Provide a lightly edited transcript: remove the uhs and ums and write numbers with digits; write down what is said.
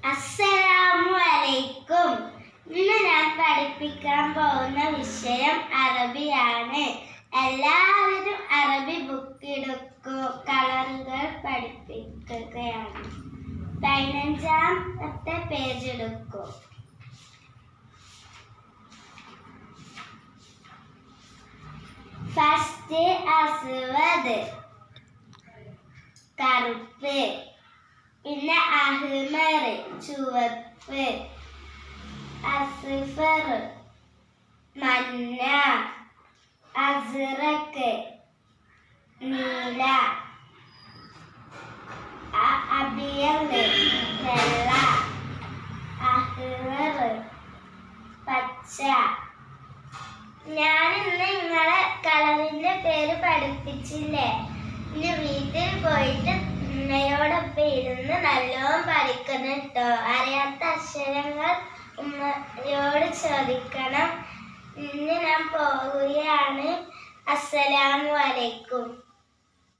അസ്സലാമു അലൈക്കും. ഇന്ന് ഞാൻ പഠിപ്പിക്കാൻ പോകുന്ന വിഷയം അറബിയാണ്. എല്ലാവരും അറബി ബുക്ക് എടുക്കൂ. കളറുകൾ പഠിപ്പിക്കുകയാണ്. 15ാമത്തെ പേജ് എടുക്കൂ. ഫസ്റ്റ് അസ്വദ് കറുപ്പ്, പിന്നെ അഹ്മർ ചുവപ്പ്, അസ്ഫർ മഞ്ഞ, അസ്റഖ് നീല, അബിയദ് വെള്ള, അഹ്മർ പച്ച. ഞാൻ ഇന്ന് നിങ്ങളെ കളറിന്റെ പേര് പഠിപ്പിച്ചില്ലേ? ഇനി വീട്ടിൽ പോയിട്ട് ഉമ്മയോടൊപ്പം ഇരുന്ന് നല്ലോണം പഠിക്കണം കേട്ടോ. അറിയാത്ത അക്ഷരങ്ങൾ ഉമ്മയോട് ചോദിക്കണം. ഇന്ന് ഞാൻ പോവുകയാണ്. അസ്സലാമു അലൈക്കും.